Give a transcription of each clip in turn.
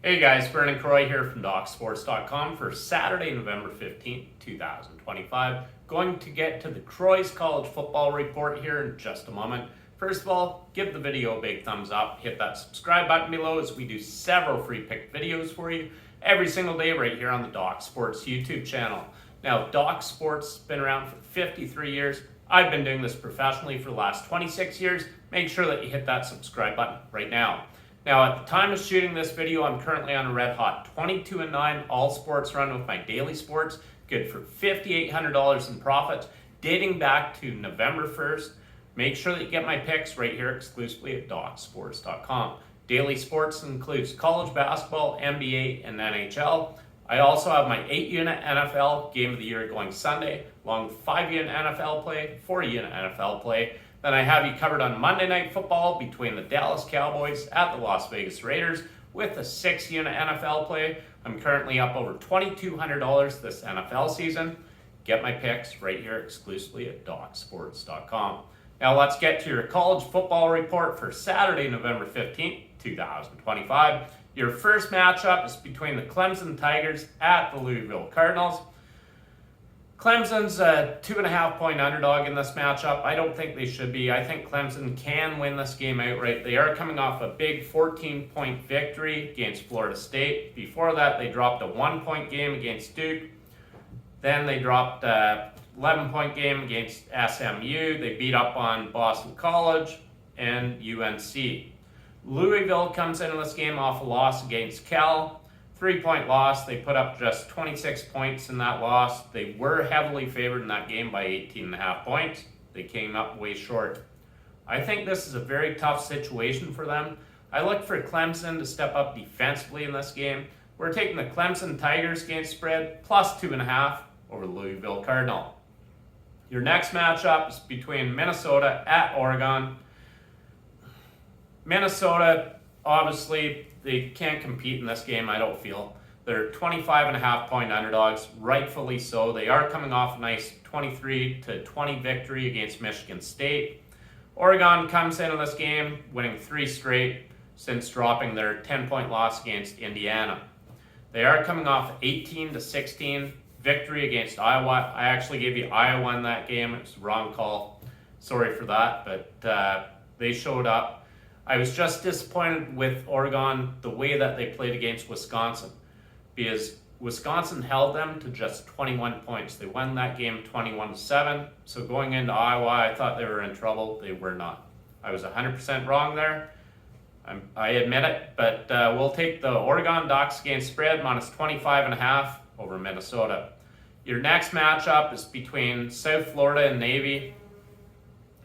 Hey guys, Vernon here from DocSports.com for Saturday, November 15th, 2025. Going to get to the Croy's College Football Report here in just a moment. First of all, give the video a big thumbs up, hit that subscribe button below as we do several free pick videos for you every single day right here on the Doc Sports YouTube channel. Now, Doc Sports has been around for 53 years. I've been doing this professionally for the last 26 years. Make sure that you hit that subscribe button right now. Now, at the time of shooting this video, I'm currently on a red hot 22-9 all sports run with my daily sports, good for $5,800 in profits, dating back to November 1st. Make sure that you get my picks right here exclusively at DocSports.com. Daily sports includes college basketball, NBA, and NHL. I also have my 8-unit NFL Game of the Year going Sunday, along with 5-unit NFL play, 4-unit NFL play. Then I have you covered on Monday Night Football between the Dallas Cowboys at the Las Vegas Raiders with a 6-unit NFL play. I'm currently up over $2,200 this NFL season. Get my picks right here exclusively at DocSports.com. Now let's get to your college football report for Saturday, November 15th, 2025. Your first matchup is between the Clemson Tigers at the Louisville Cardinals. Clemson's a 2.5-point underdog in this matchup. I don't think they should be. I think Clemson can win this game outright. They are coming off a big 14-point victory against Florida State. Before that, they dropped a 1-point game against Duke. Then they dropped a 11-point game against SMU. They beat up on Boston College and UNC. Louisville comes into this game off a loss against Cal. 3-point loss. They put up just 26 points in that loss. They were heavily favored in that game by 18.5 points. They came up way short. I think this is a very tough situation for them. I look for Clemson to step up defensively in this game. We're taking the Clemson Tigers game spread plus 2.5 over the Louisville Cardinal. Your next matchup is between Minnesota at Oregon. Minnesota, obviously, they can't compete in this game, I don't feel. They're 25.5-point underdogs, rightfully so. They are coming off a nice 23-20 victory against Michigan State. Oregon comes into this game winning 3 straight since dropping their 10-point loss against Indiana. They are coming off 18-16 victory against Iowa. I actually gave you Iowa in that game. It was the wrong call. Sorry for that, but they showed up. I was just disappointed with Oregon, the way that they played against Wisconsin, because Wisconsin held them to just 21 points. They won that game 21-7. So going into Iowa, I thought they were in trouble. They were not. I was 100% wrong there. I admit it, but we'll take the Oregon Ducks against spread minus 25.5 over Minnesota. Your next matchup is between South Florida and Navy.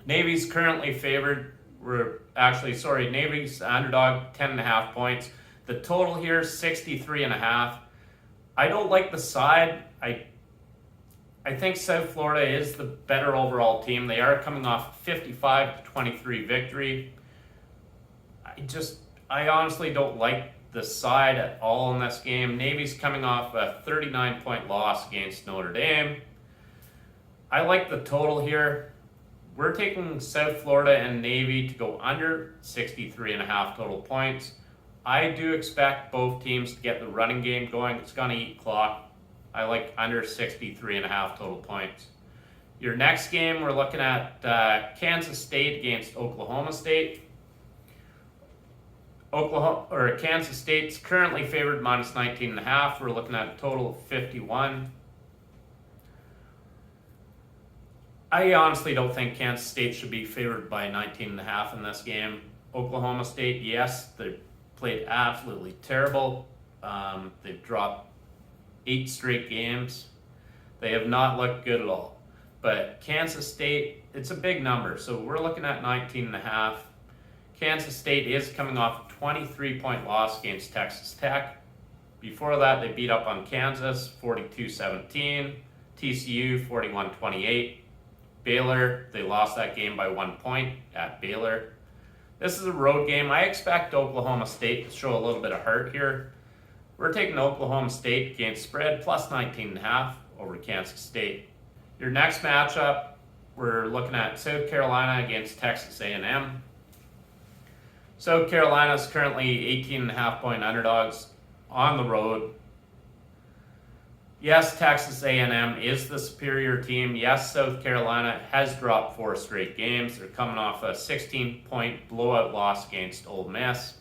Navy's currently favored. Navy's underdog, 10.5 points. The total here is 63.5. I don't like the side. I think South Florida is the better overall team. They are coming off a 55-23 victory. I honestly don't like the side at all in this game. Navy's coming off a 39-point loss against Notre Dame. I like the total here. We're taking South Florida and Navy to go under 63.5 total points. I do expect both teams to get the running game going. It's going to eat clock. I like under 63.5 total points. Your next game, we're looking at Kansas State against Oklahoma State. Kansas State's currently favored minus 19.5. We're looking at a total of 51. I honestly don't think Kansas State should be favored by 19.5 in this game. Oklahoma State, yes, they played absolutely terrible. They've dropped 8 straight games. They have not looked good at all. But Kansas State, it's a big number, so we're looking at 19.5. Kansas State is coming off a 23-point loss against Texas Tech. Before that, they beat up on Kansas 42-17, TCU 41-28. Baylor, they lost that game by 1 point at Baylor. This is a road game. I expect Oklahoma State to show a little bit of heart here. We're taking Oklahoma State against spread plus 19.5 over Kansas State. Your next matchup, we're looking at South Carolina against Texas A&M. South Carolina is currently 18.5-point underdogs. on the road. Yes, Texas A&M is the superior team. Yes, South Carolina has dropped 4 straight games. They're coming off a 16-point blowout loss against Ole Miss.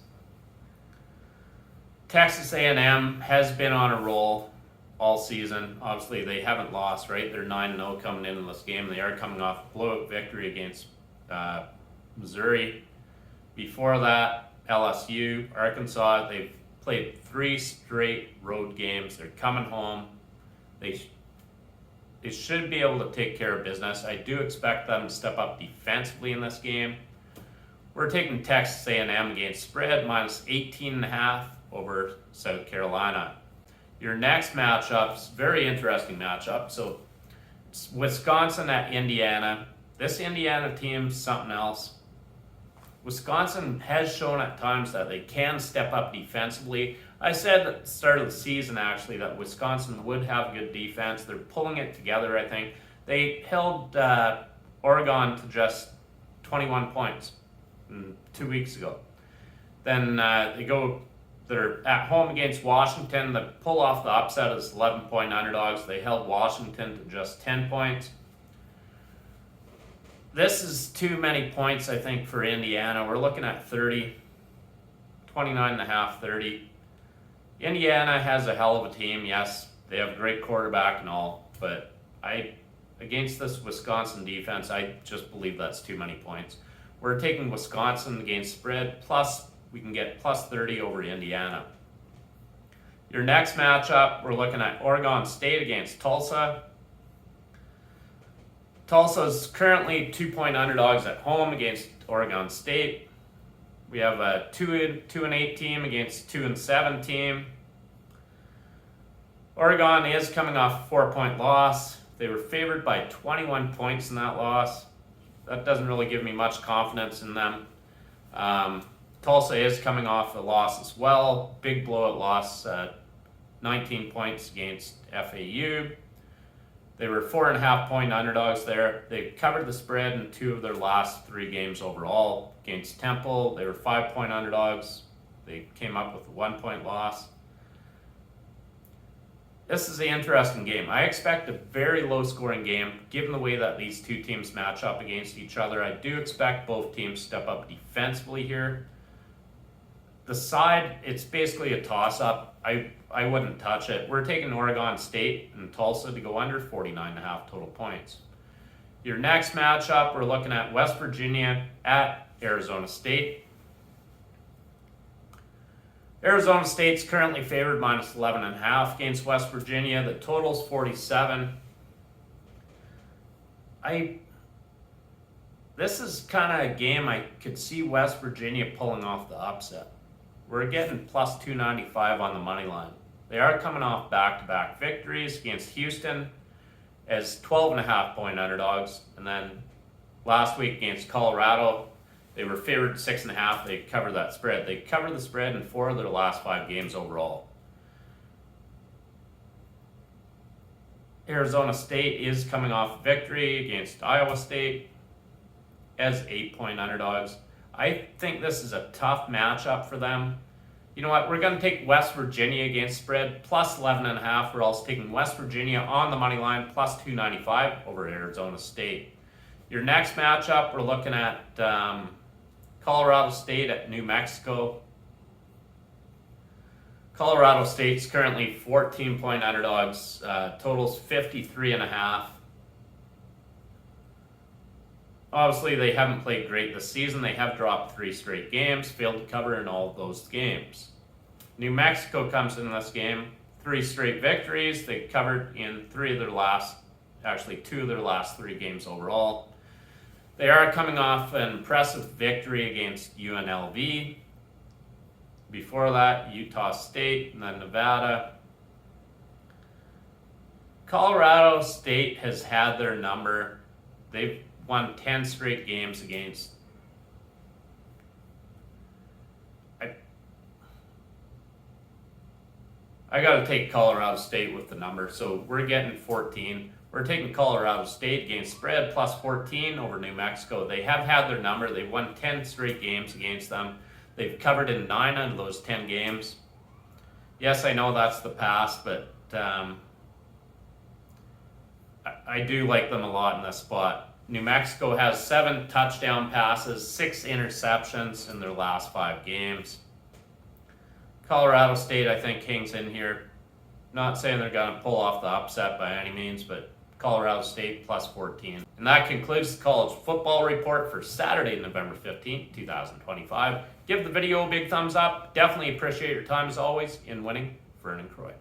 Texas A&M has been on a roll all season. Obviously, they haven't lost, right? They're 9-0 coming into this game. They are coming off a blowout victory against Missouri. Before that, LSU, Arkansas, they've played 3 straight road games. They're coming home. They should be able to take care of business. I do expect them to step up defensively in this game. We're taking Texas A&M against spread minus 18.5 over South Carolina. Your next matchup's very interesting matchup. So it's Wisconsin at Indiana. This Indiana team's something else. Wisconsin has shown at times that they can step up defensively. I said at the start of the season, actually, that Wisconsin would have good defense. They're pulling it together, I think. They held Oregon to just 21 points 2 weeks ago. Then they're at home against Washington. They pull off the upset as 11-point underdogs. They held Washington to just 10 points. This is too many points, I think, for Indiana. We're looking at 30, 29.5, 30. Indiana has a hell of a team. Yes, they have a great quarterback and all, but against this Wisconsin defense, I just believe that's too many points. We're taking Wisconsin against spread, plus we can get plus 30 over Indiana. Your next matchup, we're looking at Oregon State against Tulsa. Tulsa's currently 2-point underdogs at home against Oregon State. We have a 2-8 team against 2-7 team. Oregon is coming off a 4-point loss. They were favored by 21 points in that loss. That doesn't really give me much confidence in them. Tulsa is coming off a loss as well. Big blowout loss, 19 points against FAU. They were 4.5-point underdogs there. They covered the spread in 2 of their last 3 games overall. Against Temple, they were 5-point underdogs. They came up with a 1-point loss. This is an interesting game. I expect a very low-scoring game, given the way that these 2 teams match up against each other. I do expect both teams to step up defensively here. The side, it's basically a toss-up. I wouldn't touch it. We're taking Oregon State and Tulsa to go under 49.5 total points. Your next matchup, we're looking at West Virginia at Arizona State. Arizona State's currently favored minus 11.5 against West Virginia. The total's 47. This is kind of a game I could see West Virginia pulling off the upset. We're getting plus 295 on the money line. They are coming off back-to-back victories against Houston as 12.5-point underdogs. And then last week against Colorado, they were favored 6.5. They covered that spread. They covered the spread in 4 of their last 5 games overall. Arizona State is coming off victory against Iowa State as 8-point underdogs. I think this is a tough matchup for them. You know what? We're going to take West Virginia against spread plus 11.5. We're also taking West Virginia on the money line plus 295 over Arizona State. Your next matchup, we're looking at Colorado State at New Mexico. Colorado State's currently 14-point underdogs. Totals 53.5. Obviously, they haven't played great this season. They have dropped 3 straight games, failed to cover in all of those games. New Mexico comes in this game, 3 straight victories. They covered in 2 of their last 3 games overall. They are coming off an impressive victory against UNLV. Before that, Utah State and then Nevada. Colorado State has had their number. They've won 10 straight games against. I got to take Colorado State with the number, so we're getting 14. We're taking Colorado State against spread plus 14 over New Mexico. They have had their number. They've won 10 straight games against them. They've covered in 9 of those 10 games. Yes, I know that's the past, but I do like them a lot in this spot. New Mexico has 7 touchdown passes, 6 interceptions in their last 5 games. Colorado State, I think, hangs in here. Not saying they're going to pull off the upset by any means, but Colorado State plus 14. And that concludes the college football report for Saturday, November 15th, 2025. Give the video a big thumbs up. Definitely appreciate your time as always in winning Vernon Croy.